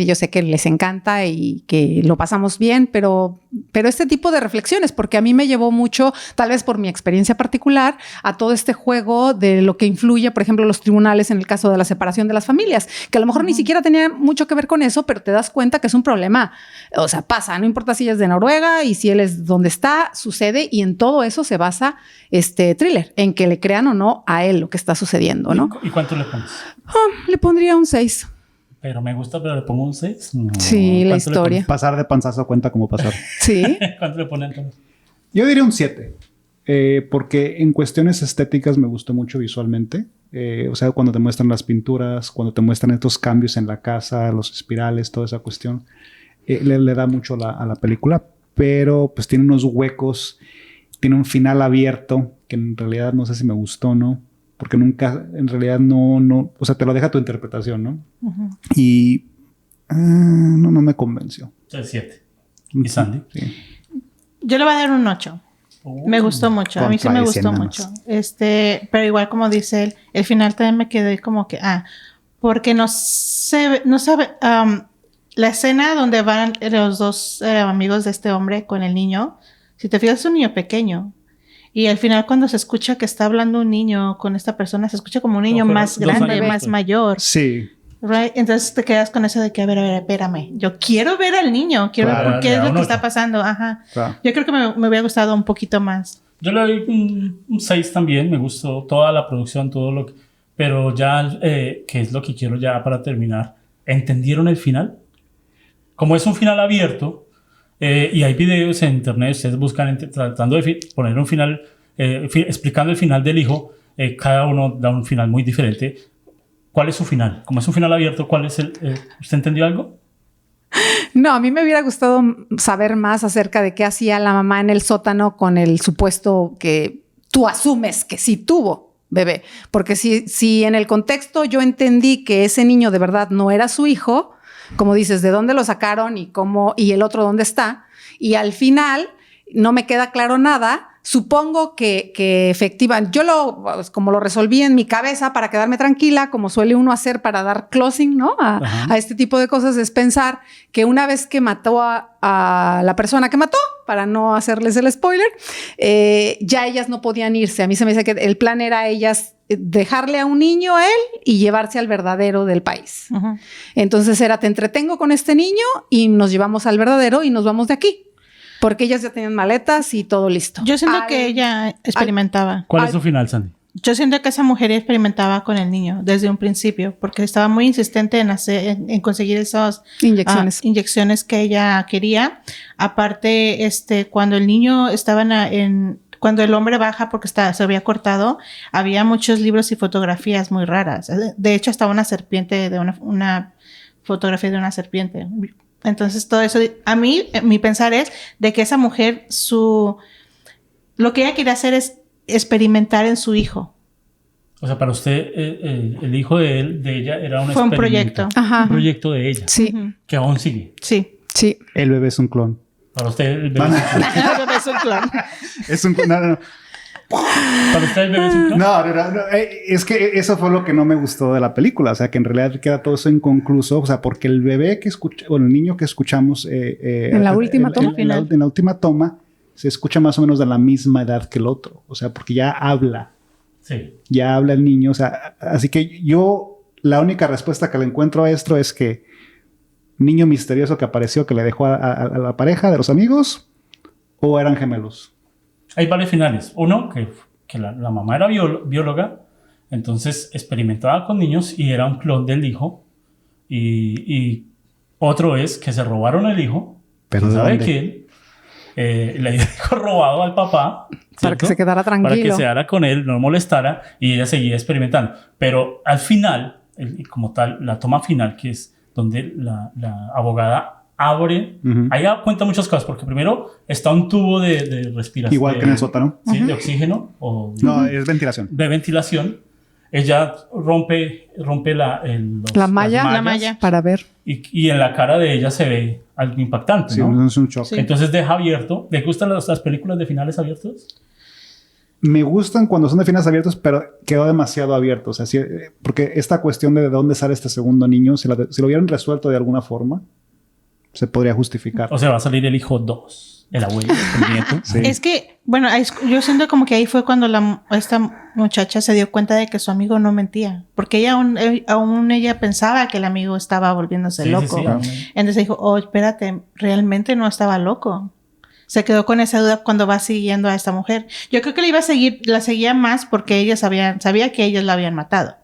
Yo sé que les encanta y que lo pasamos bien, pero este tipo de reflexiones, porque a mí me llevó mucho, tal vez por mi experiencia particular, a todo este juego de lo que influye, por ejemplo, los tribunales en el caso de la separación de las familias, que a lo mejor ni siquiera tenía mucho que ver con eso, pero te das cuenta que es un problema. O sea, pasa, no importa si ella es de Noruega y si él es donde está, sucede, y en todo eso se basa este thriller, en que le crean o no a él lo que está sucediendo, ¿no? ¿Y cuánto le pones? Le pondría un 6. Pero me gusta, pero le pongo un 6. No. Sí, la historia. Pasar de panzazo cuenta como pasar. Sí. ¿Cuánto le ponen entonces? Yo diría un 7. Porque en cuestiones estéticas me gustó mucho visualmente. O sea, cuando te muestran las pinturas, cuando te muestran estos cambios en la casa, los espirales, toda esa cuestión, le da mucho a la película. Pero pues tiene unos huecos, tiene un final abierto que en realidad no sé si me gustó o no. Porque nunca, en realidad no, o sea, te lo deja tu interpretación, ¿no? Y no me convenció. El 7. ¿Y Sandy? Sí. Yo le voy a dar un 8. Me gustó mucho. A mí sí me gustó mucho. Pero igual como dice él, el final también me quedé como que, Porque no sabe, la escena donde van los dos amigos de este hombre con el niño, si te fijas es un niño pequeño. Y al final cuando se escucha que está hablando un niño con esta persona, se escucha como un niño más grande, más mayor. Sí. Right? Entonces te quedas con eso de que, a ver, espérame. Yo quiero ver al niño, quiero ver por qué es lo que está pasando. Ajá. Claro. Yo creo que me hubiera gustado un poquito más. Yo le doy un 6 también, me gustó toda la producción, todo lo que... Pero ya, que es lo que quiero ya para terminar, ¿entendieron el final? Como es un final abierto, y hay videos en internet, ustedes buscan tratando de poner un final, explicando el final del hijo, cada uno da un final muy diferente. ¿Cuál es su final? Como es un final abierto, ¿cuál es ¿usted entendió algo? No, a mí me hubiera gustado saber más acerca de qué hacía la mamá en el sótano con el supuesto que tú asumes que sí tuvo bebé. Porque si en el contexto yo entendí que ese niño de verdad no era su hijo, como dices, ¿de dónde lo sacaron y cómo y el otro dónde está? Y al final no me queda claro nada. Supongo que efectivamente, como lo resolví en mi cabeza para quedarme tranquila, como suele uno hacer para dar closing, ¿no? A este tipo de cosas, es pensar que una vez que mató a la persona que mató, para no hacerles el spoiler, ya ellas no podían irse. A mí se me dice que el plan era ellas dejarle a un niño a él y llevarse al verdadero del país. Entonces te entretengo con este niño y nos llevamos al verdadero y nos vamos de aquí. Porque ellas ya tenían maletas y todo listo. Yo siento que ella experimentaba. ¿Cuál es su final, Sandy? Yo siento que esa mujer experimentaba con el niño desde un principio, porque estaba muy insistente en conseguir esas inyecciones que ella quería. Aparte, cuando el niño estaba cuando el hombre baja porque se había cortado, había muchos libros y fotografías muy raras. De hecho, estaba una serpiente, una fotografía de una serpiente. Entonces, todo eso, a mí, mi pensar es de que esa mujer, lo que ella quería hacer es experimentar en su hijo. O sea, para usted, el hijo de ella era Fue un proyecto. Ajá. Un proyecto de ella. Sí. Que aún sigue. Sí. El bebé es un clon. Para usted, el bebé es un clon. Es un clon. No. ¿Para usted el bebé es un clon? No. Es que eso fue lo que no me gustó de la película. O sea, que en realidad queda todo eso inconcluso. O sea, porque el bebé el niño que escuchamos en la última toma final. En la última toma se escucha más o menos de la misma edad que el otro. O sea, porque ya habla. Sí. Ya habla el niño. O sea, así que la única respuesta que le encuentro a esto es que niño misterioso que apareció que le dejó a la pareja de los amigos, o eran gemelos. Hay varios finales. Uno, que la mamá era bióloga, entonces experimentaba con niños y era un clon del hijo. Y otro es que se robaron el hijo. ¿Pero sabe quién? Le dijo robado al papá. ¿cierto? Para que se quedara tranquilo. Para que se quedara con él, no molestara, y ella seguía experimentando. Pero al final, como tal, la toma final, que es donde la abogada abre, ahí cuenta muchas cosas, porque primero está un tubo de respiración. Igual que en el sótano. Sí, de oxígeno. No, es ventilación. De ventilación. Ella rompe la malla para ver. Y en la cara de ella se ve algo impactante, sí, ¿no? Es un shock. Sí. Entonces deja abierto. ¿Le gustan las películas de finales abiertos? Me gustan cuando son de finales abiertos, pero quedó demasiado abierto. O sea, porque esta cuestión de dónde sale este segundo niño, si lo hubieran resuelto de alguna forma, se podría justificar. O sea, va a salir el hijo 2, el abuelo, el nieto. Sí. Es que, bueno, yo siento como que ahí fue cuando esta muchacha se dio cuenta de que su amigo no mentía. Porque ella aún ella pensaba que el amigo estaba volviéndose loco. Sí. Entonces dijo, espérate, realmente no estaba loco. Se quedó con esa duda cuando va siguiendo a esta mujer. Yo creo que la seguía más porque ella sabía que ellos la habían matado.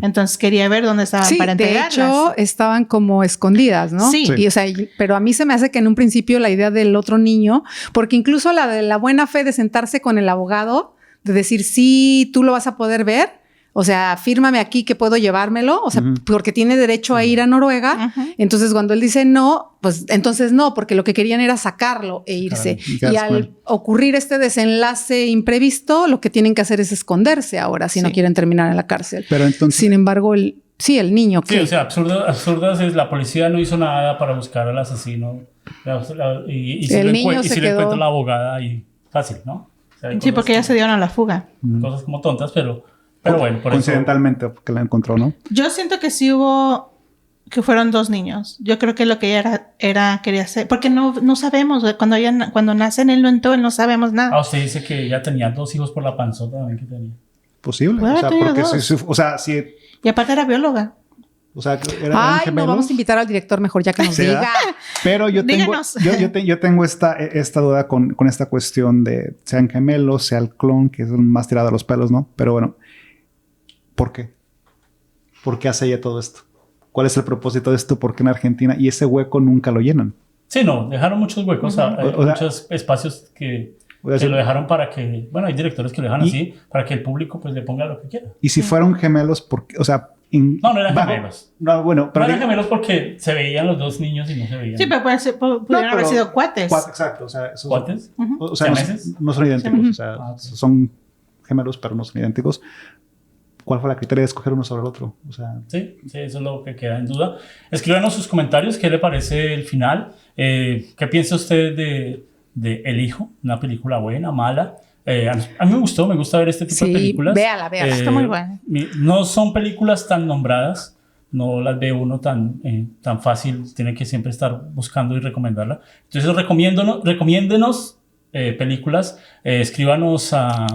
Entonces quería ver dónde estaban para entregarlas. De hecho, estaban como escondidas, ¿no? Sí. Y, o sea, pero a mí se me hace que en un principio la idea del otro niño, porque incluso la de la buena fe de sentarse con el abogado, de decir, sí, tú lo vas a poder ver, o sea, fírmame aquí que puedo llevármelo, o sea, porque tiene derecho a ir a Noruega. Entonces, cuando él dice no, pues entonces no, porque lo que querían era sacarlo e irse. Y al ocurrir este desenlace imprevisto, lo que tienen que hacer es esconderse ahora si no quieren terminar en la cárcel. Pero entonces... Sin embargo, el niño que... Sí, o sea, absurdas es la policía no hizo nada para buscar al asesino. Y si el lo niño y si lo encuentra la abogada, y fácil, ¿no? O sea, sí, porque ya se dieron a la fuga. Cosas como tontas, pero Pero bueno, por coincidentalmente porque la encontró, ¿no? Yo siento que sí hubo, que fueron 2 niños. Yo creo que lo que ella quería hacer, porque no sabemos, cuando nace en el él no sabemos nada. usted dice que ella tenía 2 hijos por la panzota también que tenía. Posible. Bueno, porque sí. Y aparte era bióloga. O sea, eran gemelos. No, vamos a invitar al director mejor ya que nos diga. Pero yo tengo esta duda con esta cuestión de sean gemelos, sea el clon, que es más tirado a los pelos, ¿no? Pero bueno, ¿por qué? ¿Por qué hace ella todo esto? ¿Cuál es el propósito de esto? ¿Por qué en Argentina? Y ese hueco nunca lo llenan. Sí, no, dejaron muchos huecos, muchos espacios que lo dejaron para que, bueno, hay directores que lo dejan así, para que el público pues le ponga lo que quiera. Y si fueron gemelos, porque, o sea... no eran gemelos. No, bueno, pero no eran gemelos porque se veían los 2 niños y no se veían. Sí, pero pudieron haber sido cuates. Exacto. O sea, ¿cuates? O sea, no son idénticos. O sea, son gemelos, pero no son idénticos. ¿Cuál fue la criteria de escoger uno sobre el otro? O sea... Sí, eso es lo que queda en duda. Escríbanos sus comentarios. ¿Qué le parece el final? ¿Qué piensa usted de El Hijo? Una película buena, mala. A mí me gusta ver este tipo de películas. Véala. Está muy buena. No son películas tan nombradas. No las ve uno tan fácil. Tiene que siempre estar buscando y recomendarla. Entonces, recomiéndenos películas. Escríbanos a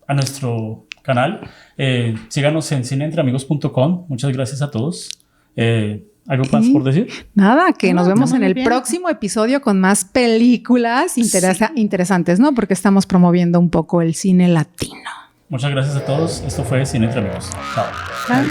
nuestro canal. Síganos en cineentreamigos.com. Muchas gracias a todos. ¿Algo más por decir? Nada, que nos vemos en el próximo episodio con más películas interesantes, ¿no? Porque estamos promoviendo un poco el cine latino. Muchas gracias a todos. Esto fue Cine Entre Amigos. Chao.